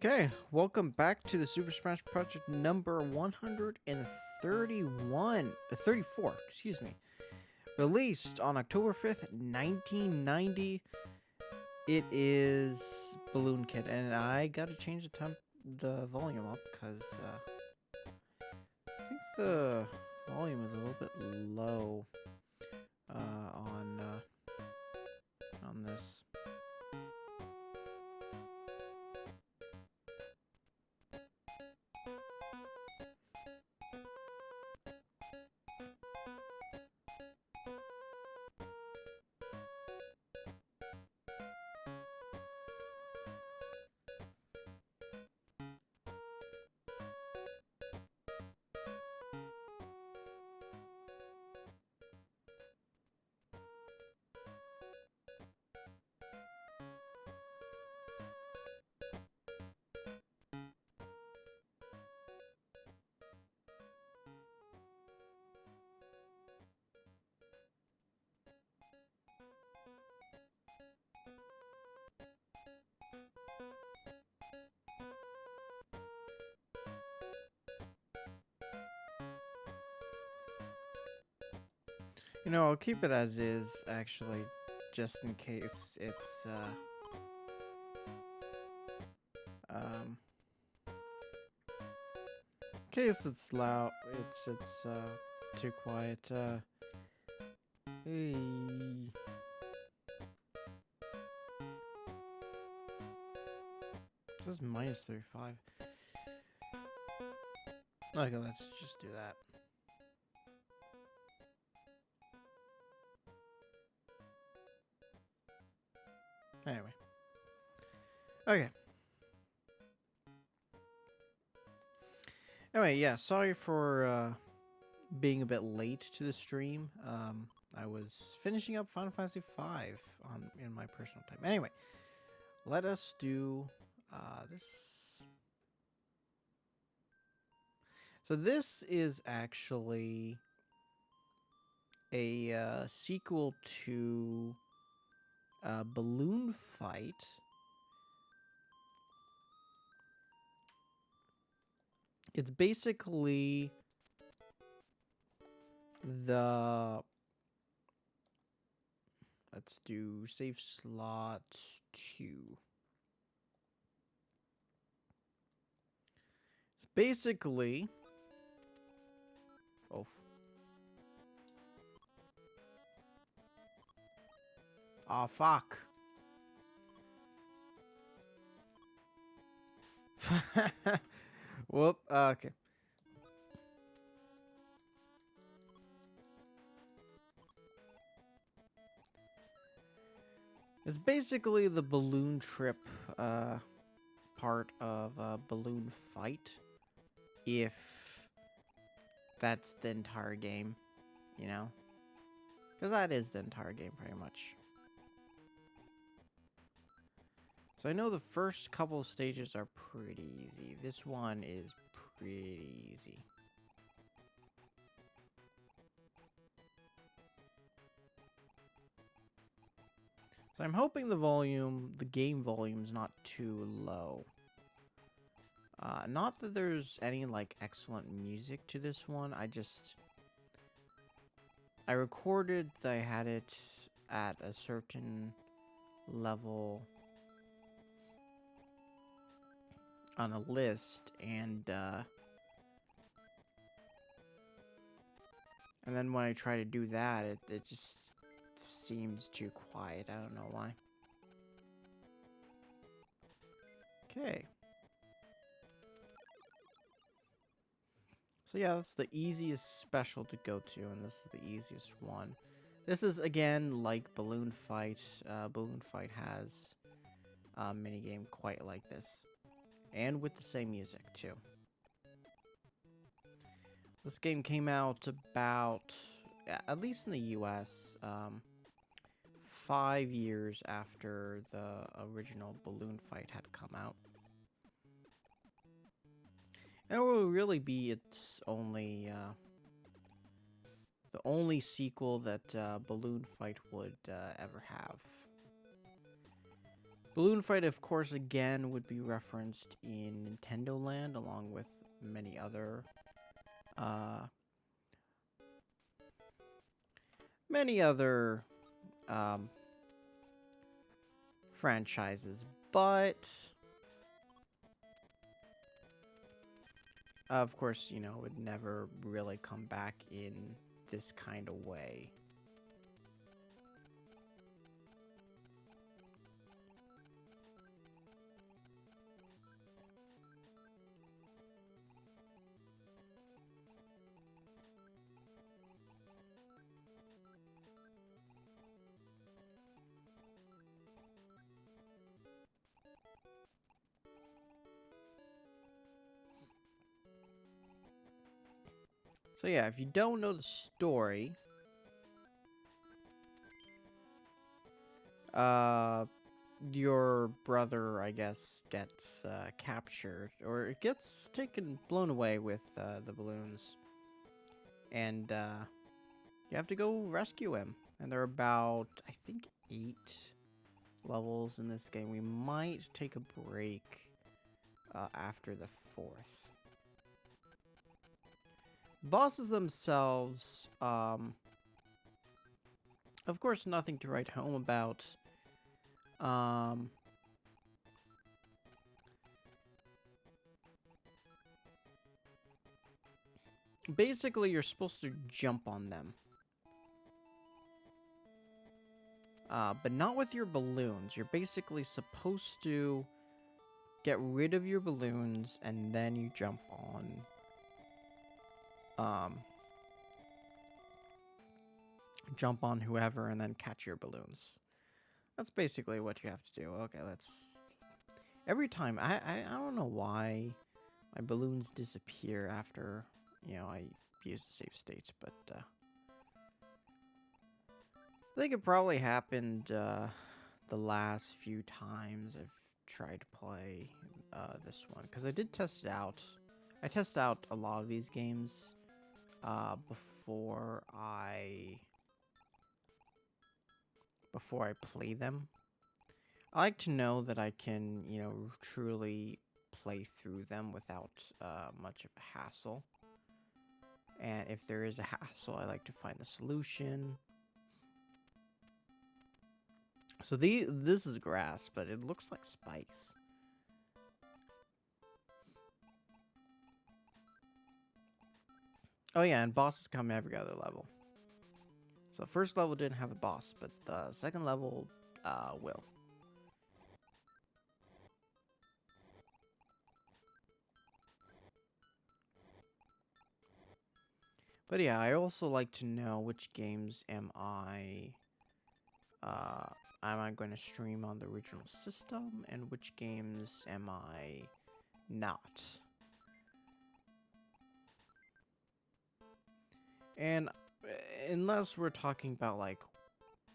Okay, welcome back to the Super Smash Project number 131, 34, excuse me. Released on October 5th, 1990. It is Balloon Kid, and I gotta change the volume up because I think the volume is a little bit low on this. You know, I'll keep it as is, actually, just in case it's, um, in case it's loud, it's too quiet, hey. This is minus 35. Okay, let's just do that. Anyway. Okay. Anyway, yeah, sorry for being a bit late to the stream. I was finishing up Final Fantasy V in my personal time. Anyway, let us do this. So this is actually a sequel to Balloon Fight. It's basically the... Let's do save slot 2. It's basically... Oh. Aw, fuck. Whoop, okay. It's basically the balloon trip part of Balloon Fight, if that's the entire game, you know? Because that is the entire game, pretty much. So I know the first couple of stages are pretty easy. This one is pretty easy. So I'm hoping the game volume's not too low. Not that there's any, like, excellent music to this one, I recorded that I had it at a certain level on a list, and then when I try to do that, it just seems too quiet. I don't know why. Okay. So yeah, that's the easiest special to go to, and this is the easiest one. This is, again, like Balloon Fight. Balloon Fight has a minigame quite like this. And with the same music, too. This game came out about, at least in the US, 5 years after the original Balloon Fight had come out. And it will really be its only, the only sequel that Balloon Fight would ever have. Balloon Fight, of course, again would be referenced in Nintendo Land, along with many other, uh, many other, um, franchises, but of course, you know, it would never really come back in this kind of way. So yeah, if you don't know the story, your brother, I guess, gets captured, or it gets blown away with the balloons, and you have to go rescue him. And there are about, I think, 8 levels in this game. We might take a break after the 4th. Bosses themselves, of course, nothing to write home about. Basically, you're supposed to jump on them. But not with your balloons. You're basically supposed to get rid of your balloons, and then you jump on whoever and then catch your balloons. That's basically what you have to do. Okay, let's... Every time, I don't know why my balloons disappear after, you know, I use the save state, but I think it probably happened the last few times I've tried to play this one, because I did test it out. I test out a lot of these games before I play them. I like to know that I can, you know, truly play through them without much of a hassle. And if there is a hassle, I like to find a solution. So this is grass, but it looks like spikes. Oh yeah, and bosses come every other level. So the first level didn't have a boss, but the second level will. But yeah, I also like to know which games am I going to stream on the original system, and which games am I not. And unless we're talking about like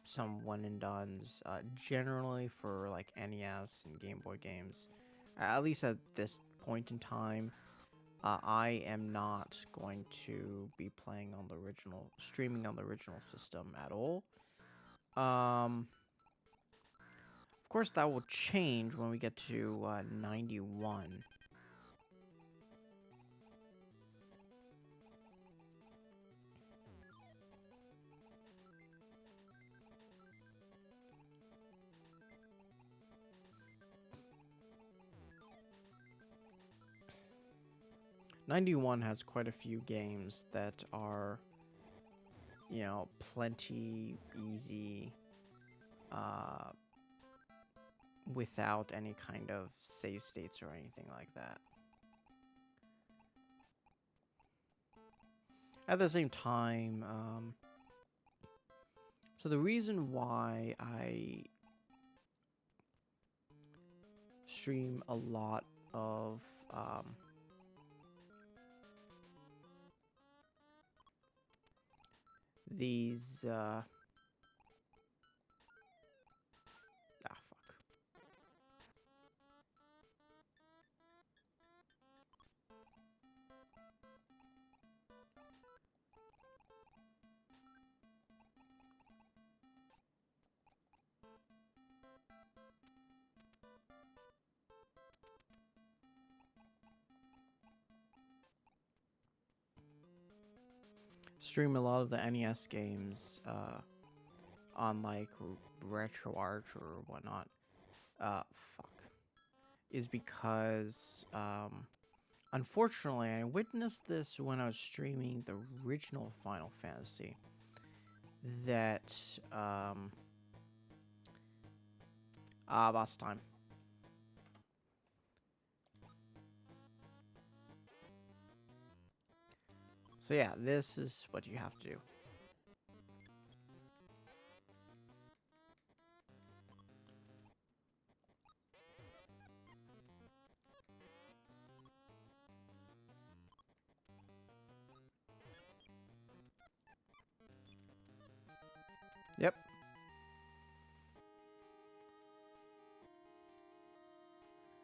some one and dones, generally for like NES and Game Boy games, at least at this point in time, I am not going to be playing on the streaming on the original system at all. Of course, that will change when we get to 91. '91 has quite a few games that are, you know, plenty easy, without any kind of save states or anything like that. At the same time, so the reason why I stream a lot of these fuck. stream a lot of the NES games on like RetroArch or whatnot, is because unfortunately I witnessed this when I was streaming the original Final Fantasy. That boss time. So yeah, this is what you have to do. Yep.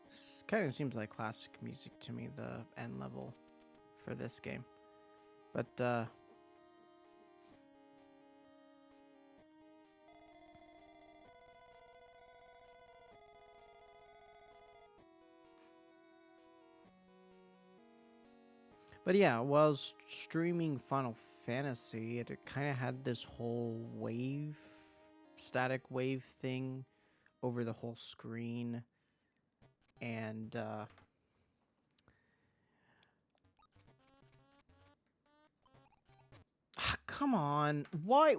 This kind of seems like classic music to me, the end level for this game. But yeah, while I was streaming Final Fantasy, it kind of had this whole wave, static wave thing over the whole screen. And come on. Why?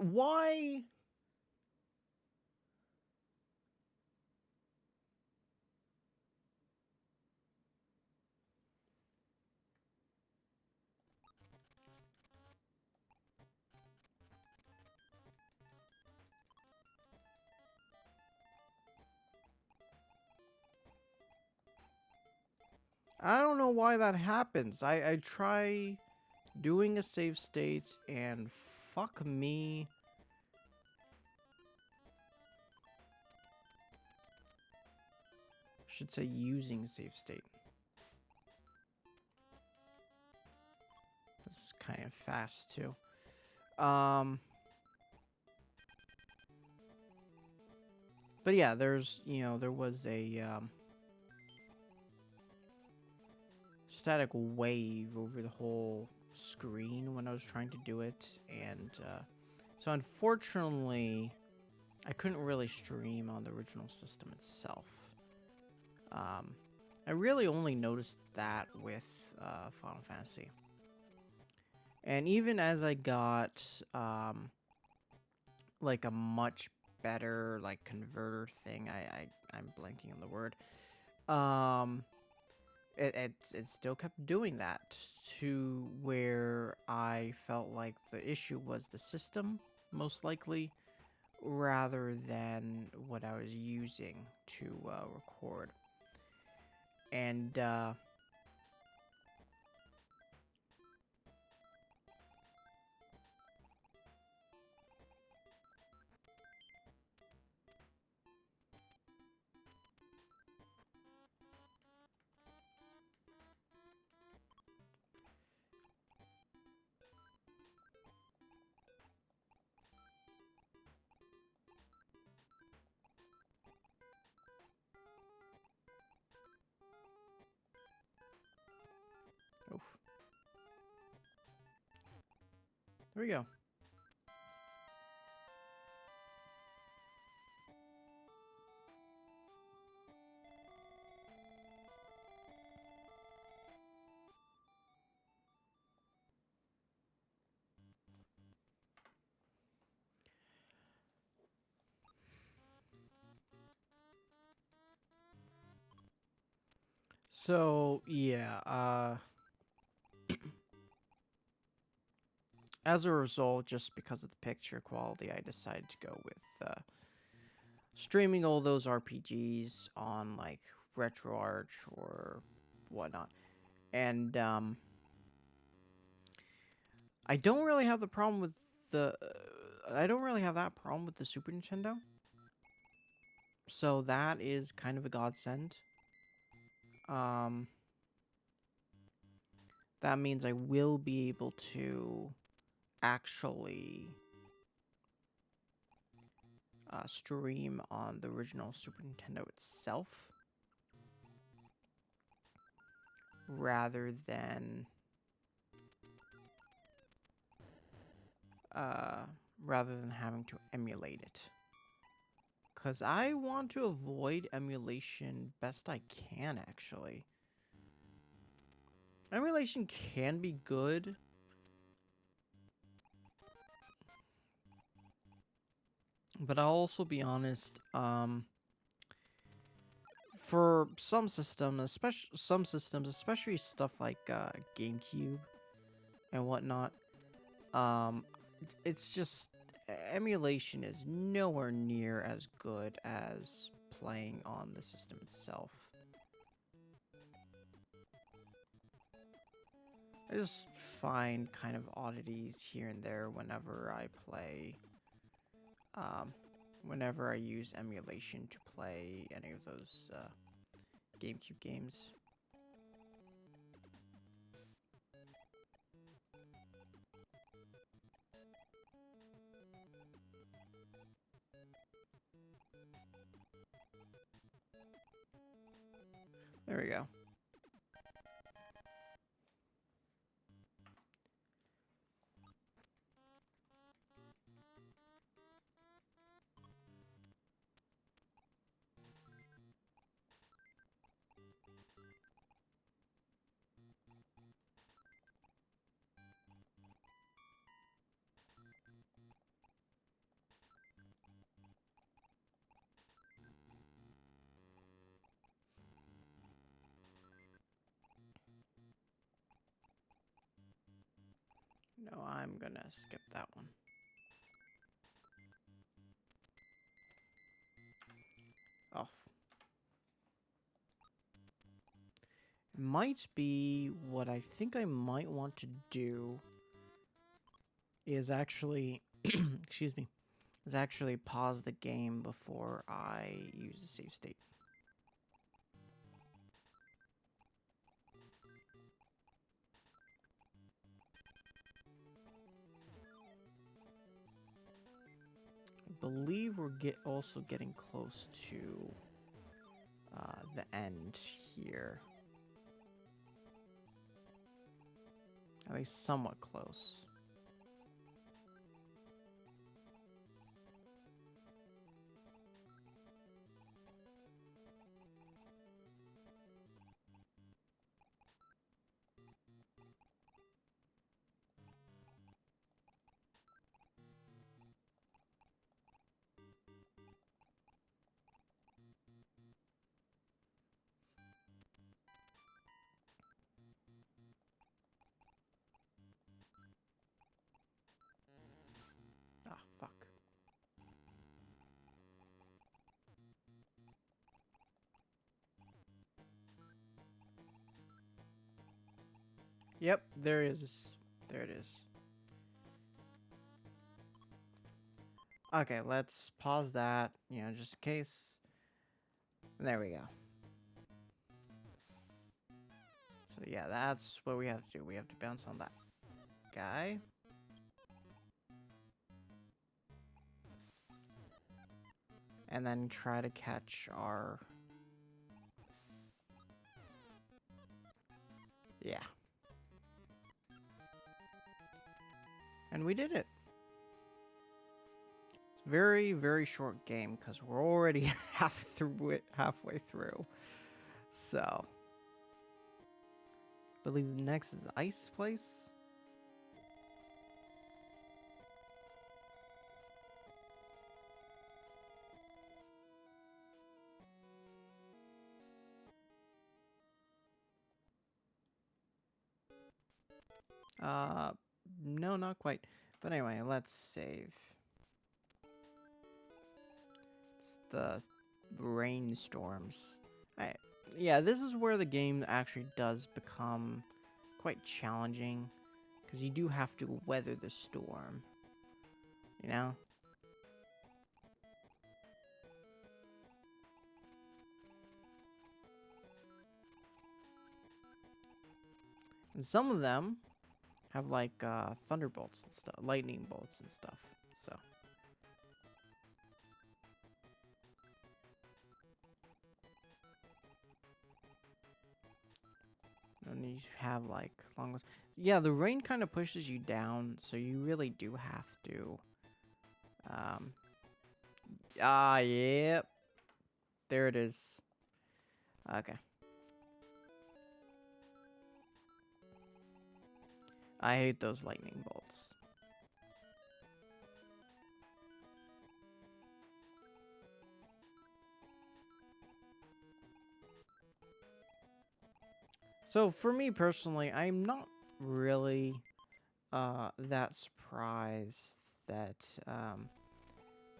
I don't know why that happens. I try doing a save state and fuck me. Should say using save state. This is kind of fast too. But yeah, there's, there was a static wave over the whole screen when I was trying to do it, and so unfortunately I couldn't really stream on the original system itself. I really only noticed that with Final Fantasy. And even as I got like a much better like converter thing, I'm blanking on the word. It still kept doing that to where I felt like the issue was the system, most likely, rather than what I was using to record. And oof. There we go. So, yeah, as a result, just because of the picture quality, I decided to go with streaming all those RPGs on, like, RetroArch or whatnot. And, I don't really have the problem with the... I don't really have that problem with the Super Nintendo. So that is kind of a godsend. That means I will be able to actually stream on the original Super Nintendo itself, rather than uh, rather than having to emulate it. Because I want to avoid emulation best I can, actually. Emulation can be good. But I'll also be honest, for some systems, especially stuff like GameCube and whatnot, it's just emulation is nowhere near as good as playing on the system itself. I just find kind of oddities here and there whenever I play, whenever I use emulation to play any of those GameCube games. There we go. No, I'm gonna skip that one. Oh. Might be what I think I might want to do is actually, excuse me, is actually pause the game before I use the save state. I believe we're also getting close to the end here. At least somewhat close. Ah, fuck. Yep, there it is. There it is. Okay, let's pause that, you know, just in case. There we go. So yeah, that's what we have to do. We have to bounce on that guy. And then try to catch our... Yeah. And we did it. It's a very, very short game because we're already halfway through. So, I believe the next is Ice Place. No, not quite. But anyway, let's save. It's the rainstorms. Alright. Yeah, this is where the game actually does become quite challenging. Because you do have to weather the storm. You know? And some of them have like thunderbolts and stuff, lightning bolts and stuff. So and you have like long ones. Yeah, the rain kind of pushes you down, so you really do have to. Yep. There it is. Okay. I hate those lightning bolts. So for me personally, I'm not really that surprised that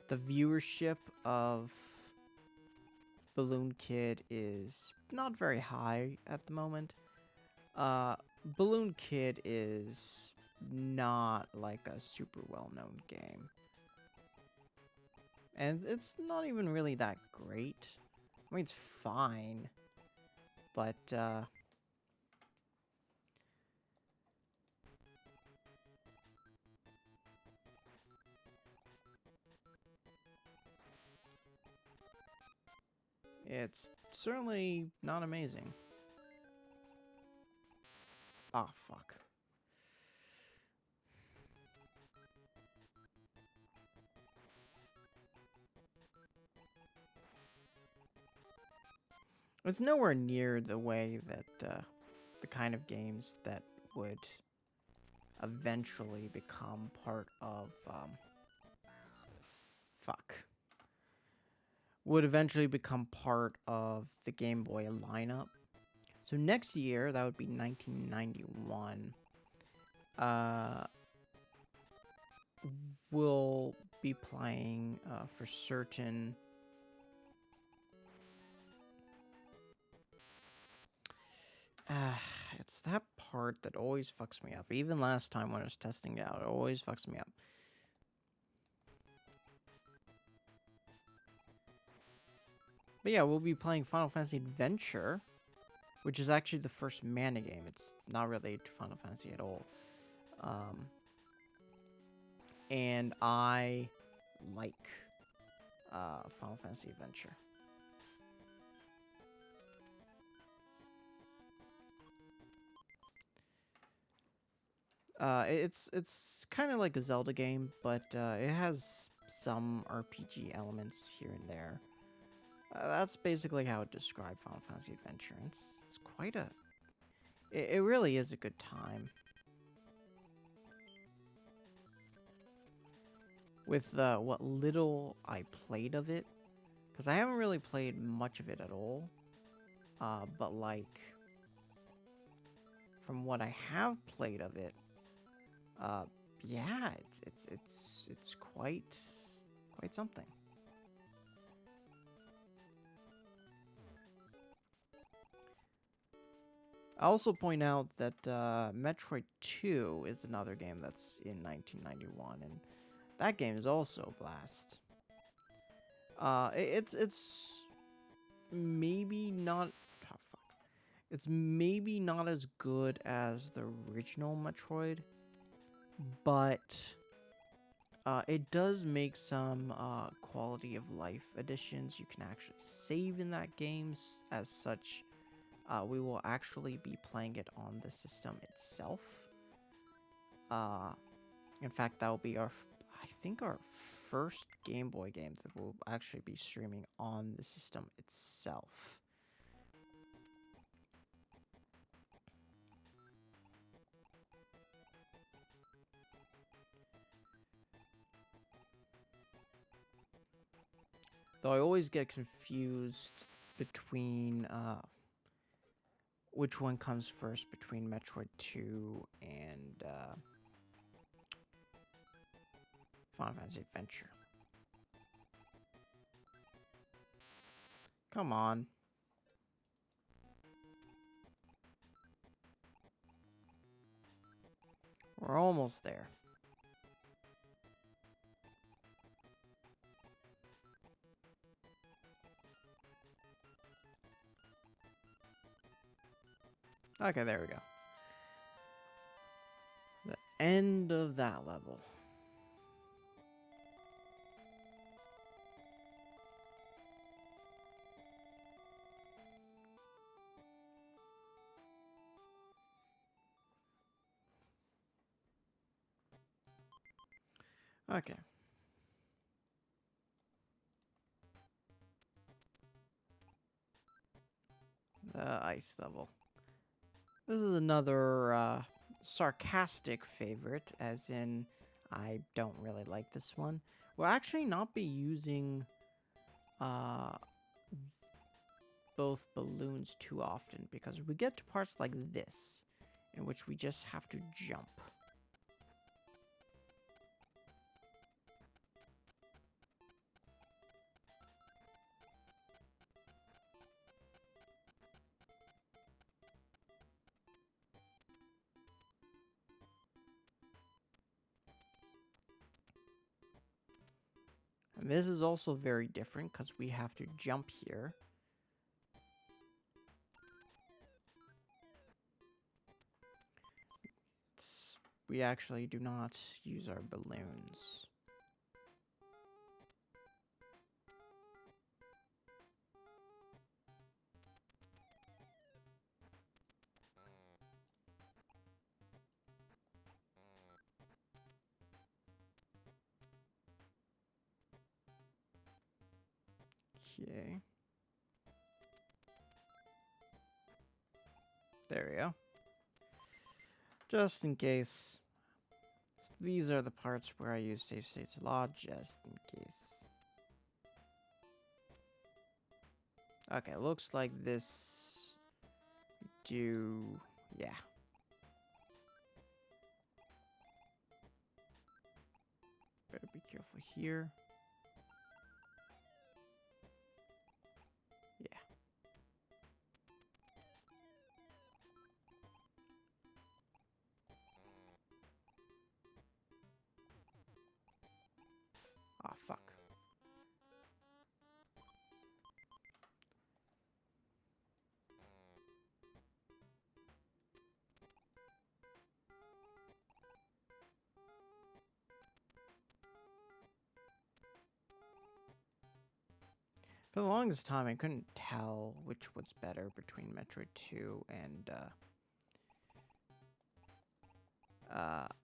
the viewership of Balloon Kid is not very high at the moment. Balloon Kid is not like a super well-known game. And it's not even really that great. I mean, it's fine. But, it's certainly not amazing. Ah, oh, fuck. It's nowhere near the way that, the kind of games that would eventually become part of, fuck. Would eventually become part of the Game Boy lineup. So next year, that would be 1991, we'll be playing, for certain... it's that part that always fucks me up. Even last time when I was testing it out, it always fucks me up. But yeah, we'll be playing Final Fantasy Adventure, which is actually the first mana game. It's not related to Final Fantasy at all. And I like Final Fantasy Adventure. It's kind of like a Zelda game, but it has some RPG elements here and there. That's basically how it described Final Fantasy Adventure. It's quite a... It really is a good time. With what little I played of it, because I haven't really played much of it at all. But like, from what I have played of it, yeah, it's quite something. I also point out that Metroid 2 is another game that's in 1991, and that game is also a blast. It's maybe not... Oh, fuck. It's maybe not as good as the original Metroid, but it does make some quality of life additions. You can actually save in that game. As such, we will actually be playing it on the system itself. In fact, that will be our, I think, our first Game Boy game that will actually be streaming on the system itself. Though I always get confused between which one comes first between Metroid 2 and Final Fantasy Adventure. Come on. We're almost there. Okay, there we go. The end of that level. Okay. The ice level. This is another sarcastic favorite, as in, I don't really like this one. We'll actually not be using uh, both balloons too often, because we get to parts like this, in which we just have to jump. And this is also very different, because we have to jump here. We actually do not use our balloons. Okay. There we go. Just in case. These are the parts where I use save states a lot, just in case. Okay, looks like this do... yeah. Better be careful here. Yeah. Ah, fuck. For the longest time, I couldn't tell which was better between Metroid 2 and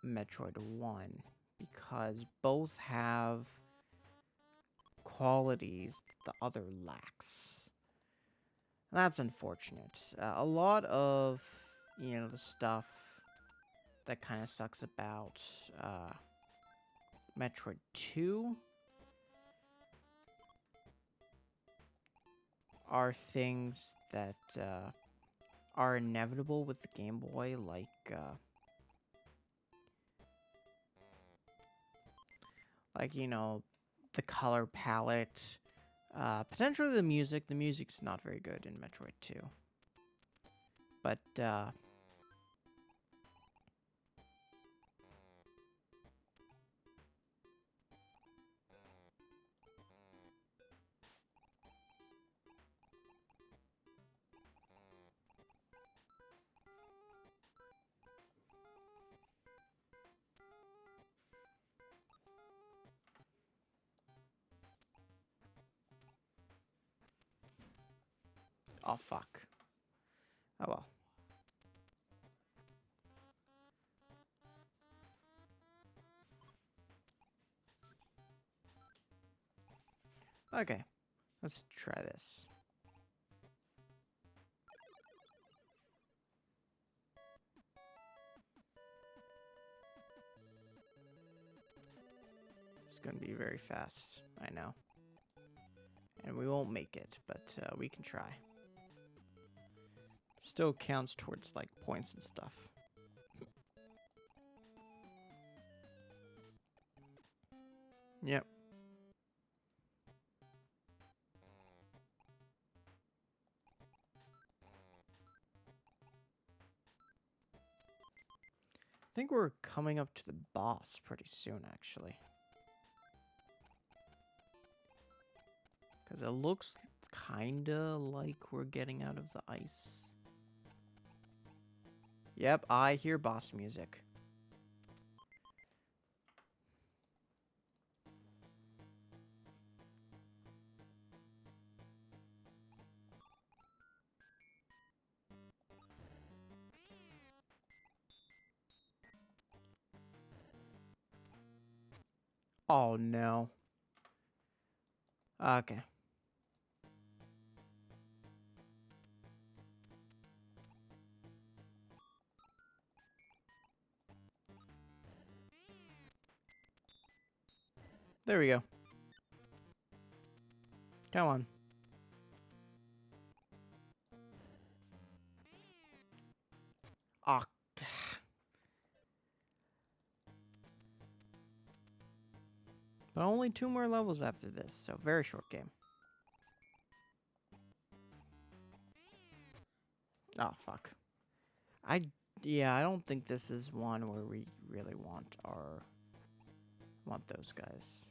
Metroid 1, because both have qualities that the other lacks. That's unfortunate. A lot of, the stuff that kind of sucks about Metroid 2 are things that are inevitable with the Game Boy, like, the color palette, potentially the music. The music's not very good in Metroid 2. But, oh, fuck. Oh, well. Okay, let's try this. It's gonna be very fast, I know. And we won't make it, but we can try. Still counts towards, like, points and stuff. Yep. I think we're coming up to the boss pretty soon, actually. Because it looks kinda like we're getting out of the ice. Yep, I hear boss music. Oh, no. Okay. There we go. Come on. Ah. But only 2 more levels after this, so very short game. Oh, fuck. Yeah, I don't think this is one where we really want those guys.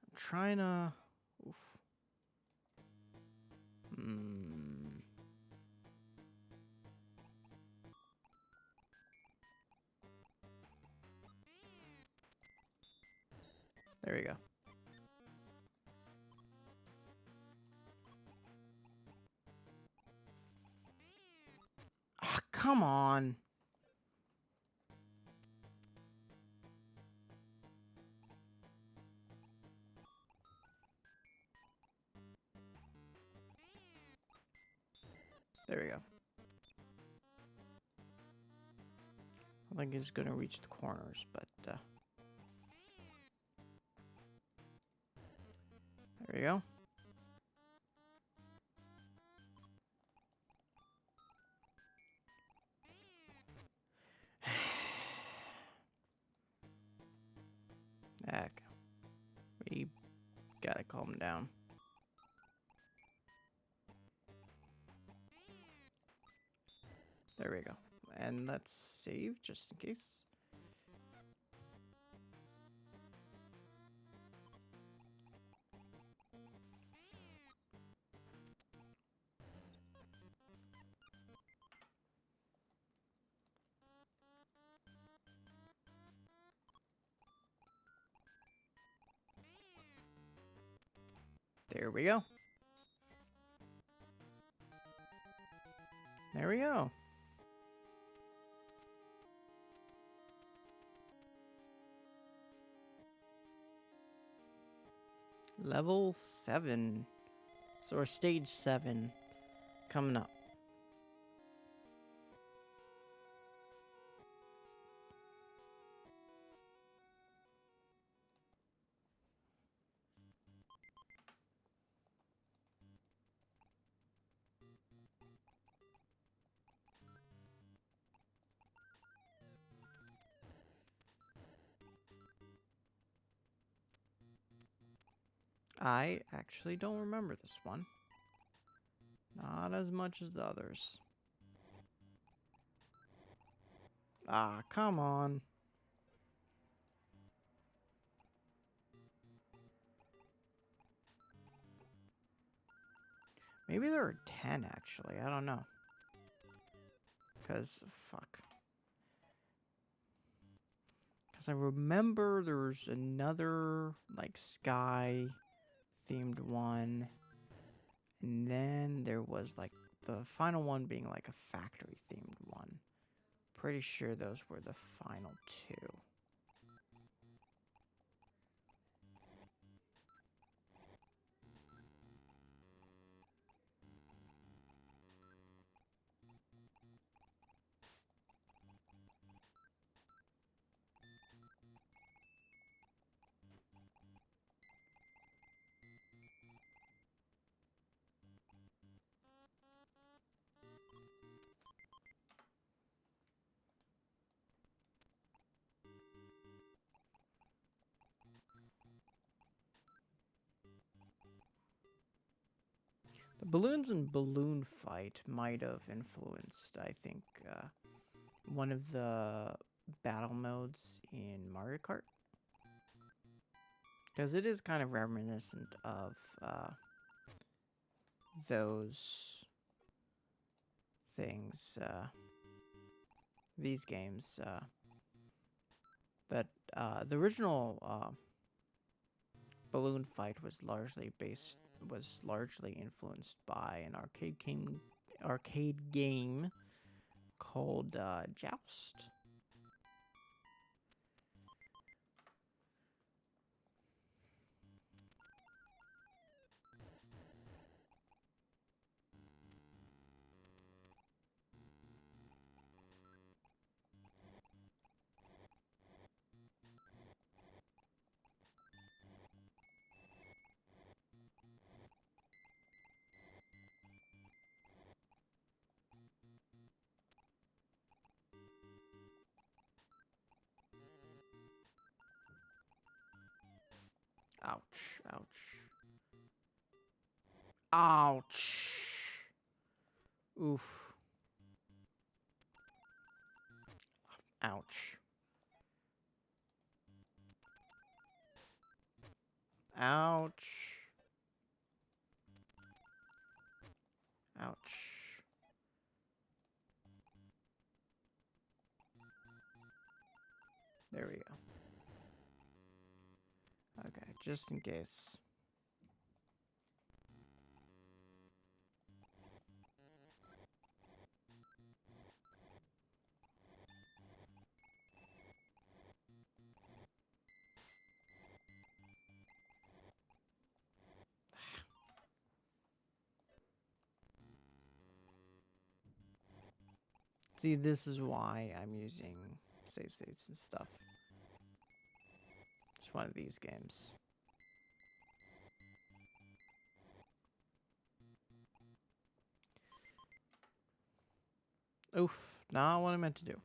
I'm trying to... Oof. There we go. Ah, come on. There we go. I think he's gonna reach the corners, but there we go. Heck. We gotta calm down. There we go. And let's save just in case. There we go. There we go. Level 7. So we're stage 7 coming up. I actually don't remember this one. Not as much as the others. Ah, come on. Maybe there are 10 actually. I don't know. Because, fuck. Because I remember there's another, like, sky themed one. And then there was, like, the final one being, like, a factory themed one. Pretty sure those were the final 2. The balloons and balloon fight might have influenced, I think, one of the battle modes in Mario Kart. Because it is kind of reminiscent of those things, these games. That the original balloon fight was largely influenced by an arcade game called Joust. Ouch, ouch. Ouch. Oof. Ouch. Ouch. Ouch. There we go. Okay, just in case. See, this is why I'm using save states and stuff. It's one of these games. Oof, not what I meant to do.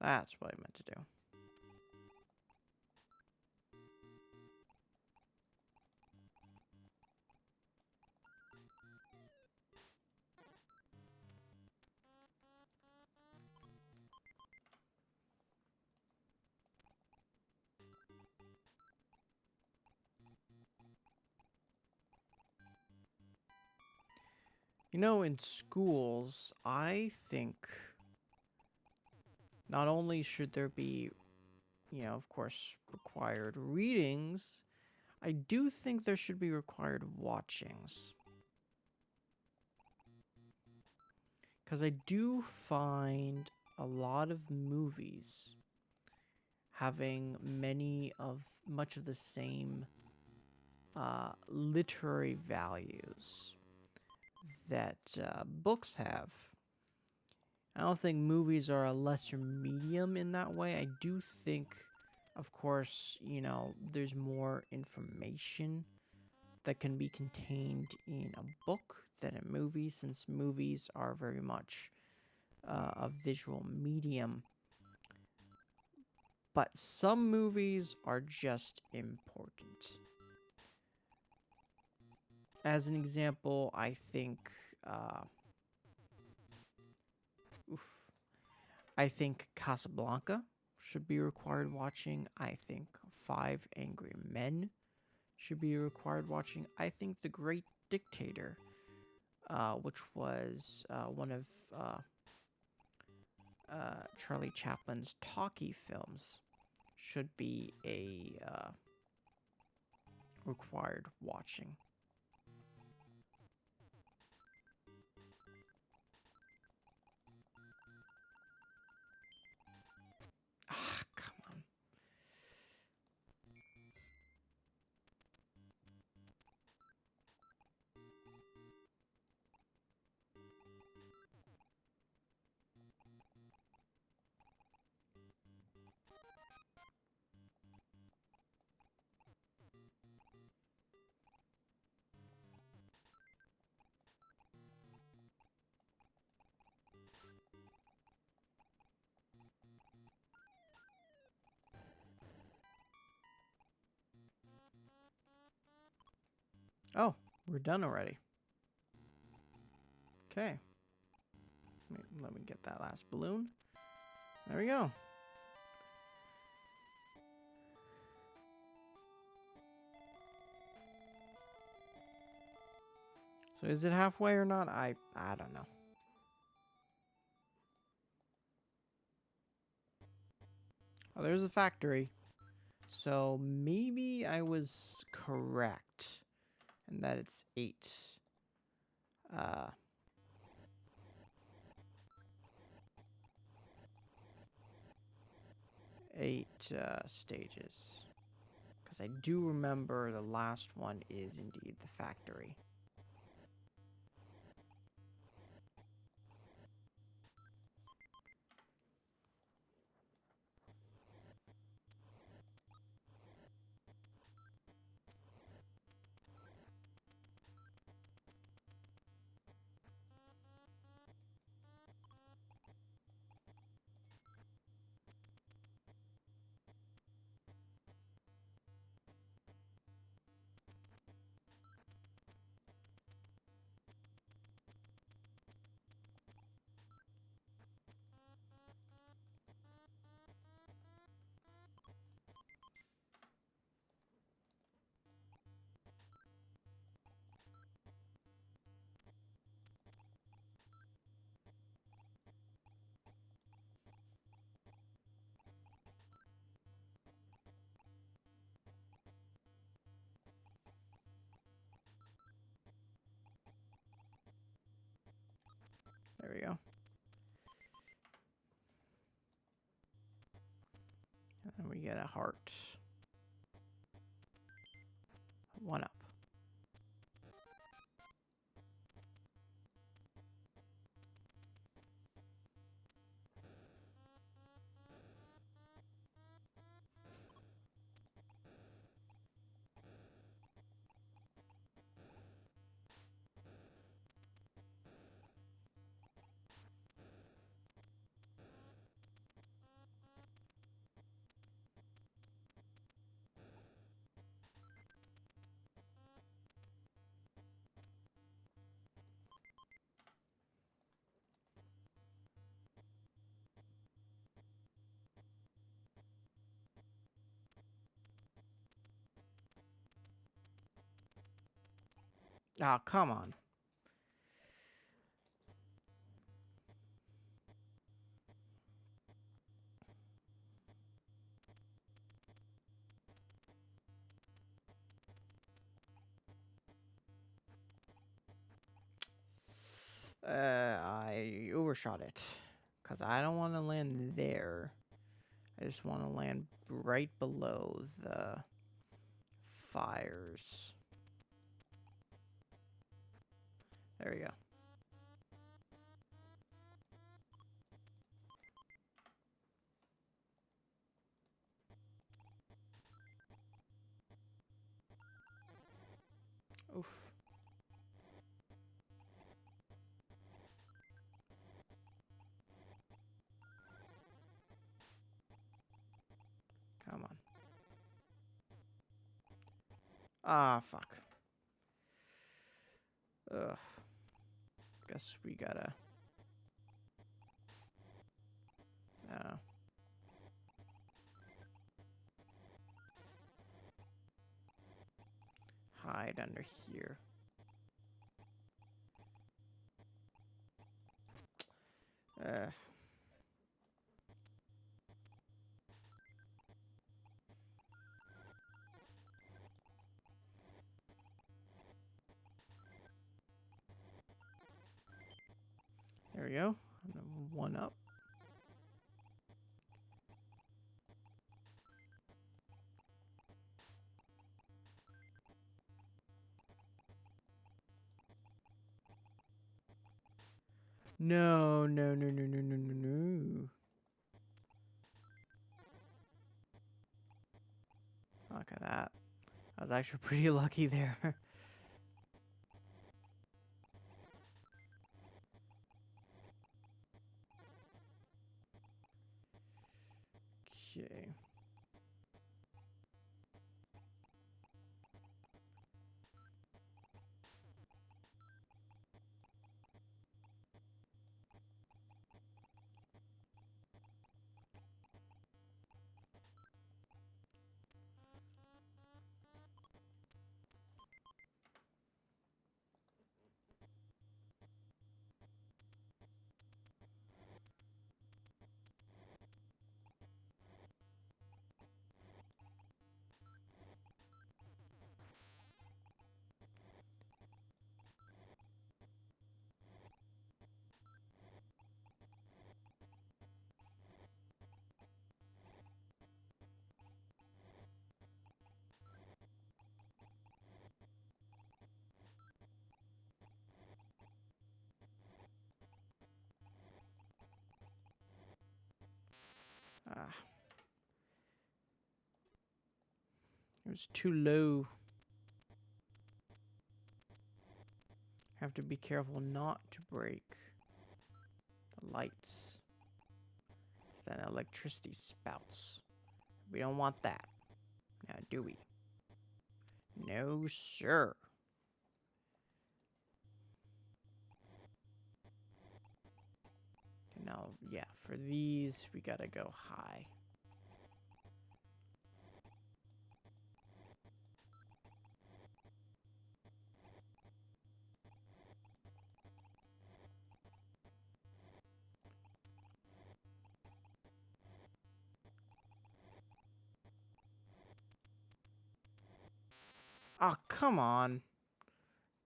That's what I meant to do. You know, in schools, I think not only should there be, you know, of course, required readings, I do think there should be required watchings. Because I do find a lot of movies having much of the same literary values that books have. I don't think movies are a lesser medium in that way. I do think, of course, you know, there's more information that can be contained in a book than in movies, since movies are very much a visual medium. But some movies are just important. As an example, I think I think Casablanca should be required watching. I think Five Angry Men should be required watching. I think The Great Dictator, which was one of Charlie Chaplin's talkie films, should be a required watching. Ah, come on. Oh, we're done already. Okay. Let me get that last balloon. There we go. So is it halfway or not? I don't know. Oh, there's a factory. So maybe I was correct. And that it's 8. Uh, 8 stages. Because I do remember the last one is indeed the factory. There we go. And we get a heart. 1 up. Oh, come on. I overshot it. Because I don't want to land there. I just want to land right below the fires. There we go. Oof. Come on. Ah, fuck. Ugh. Guess we gotta... hide under here. There we go. 1 up. No, no, no, no, no, no, no, no. Look at that. I was actually pretty lucky there. Okay. It was too low. Have to be careful not to break the lights. It's that electricity spouts. We don't want that. Now, do we? No, sir. Now, yeah, for these, we gotta go high. Oh, come on.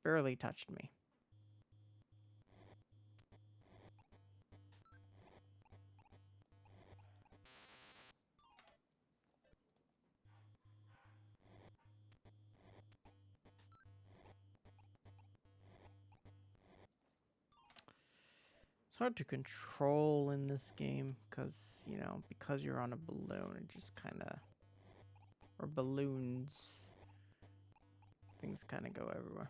Barely touched me. It's hard to control in this game because, you know, because you're on a balloon, it just kind of... Or balloons. Things kind of go everywhere.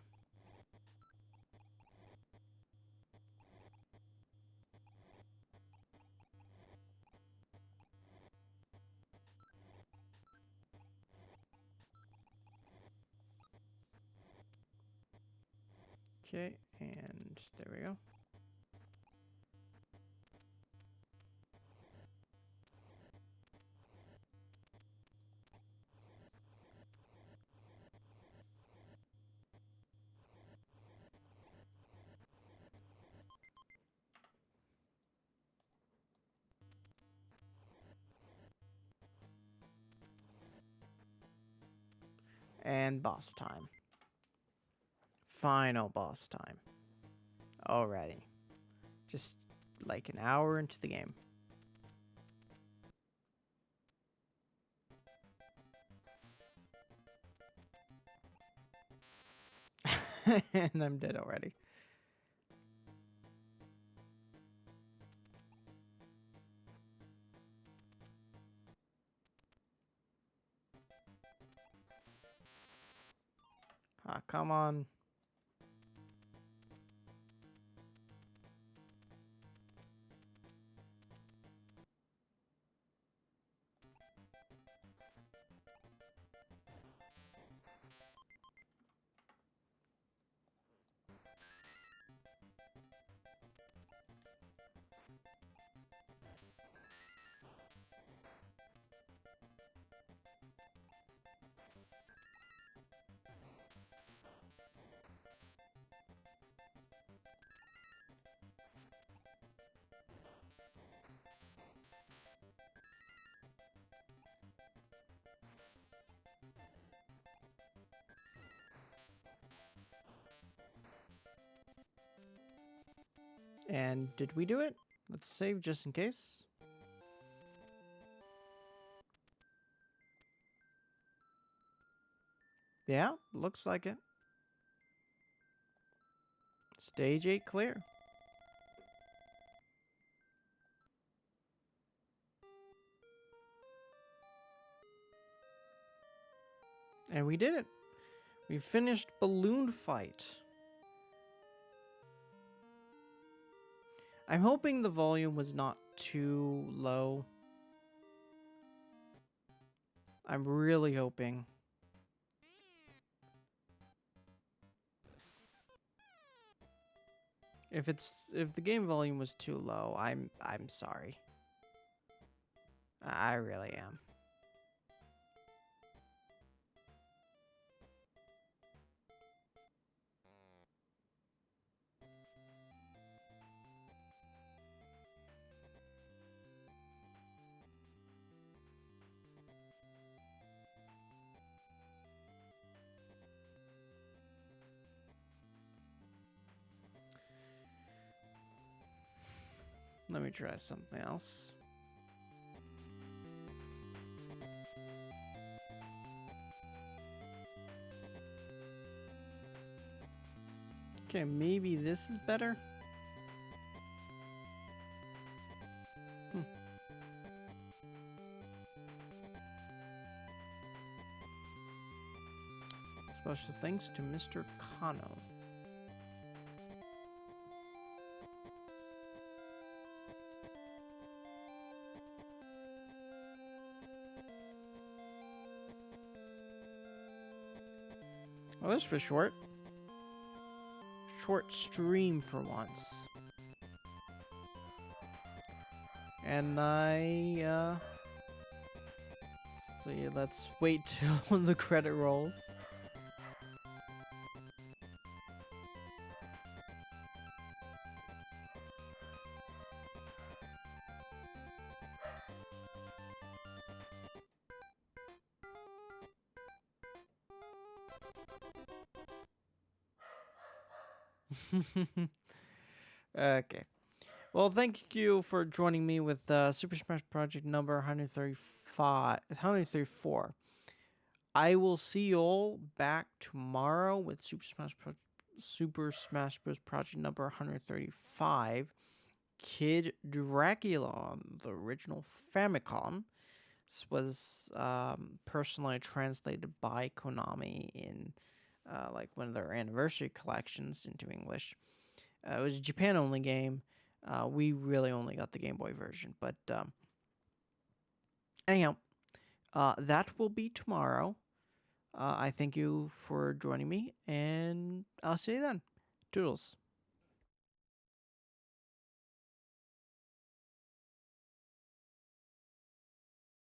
Okay, and there we go. And boss time. Final boss time. Alrighty. Just like an hour into the game. And I'm dead already. Ah, come on. And did we do it? Let's save just in case. Yeah, looks like it. Stage 8 clear. And we did it. We finished Balloon Fight. I'm hoping the volume was not too low. I'm really hoping. If the game volume was too low, I'm sorry. I really am. Let me try something else. Okay, maybe this is better. Special thanks to Mr. Kano. Well, this was short. Short stream for once. And see, let's wait till the credit rolls. Okay. Well, thank you for joining me with Super Smash Project number 134. I will see you all back tomorrow with Super Smash Bros. Project number 135. Kid Dracula on the original Famicom. This was personally translated by Konami in like one of their anniversary collections into English. It was a Japan-only game. We really only got the Game Boy version. But anyhow, that will be tomorrow. I thank you for joining me, and I'll see you then. Toodles.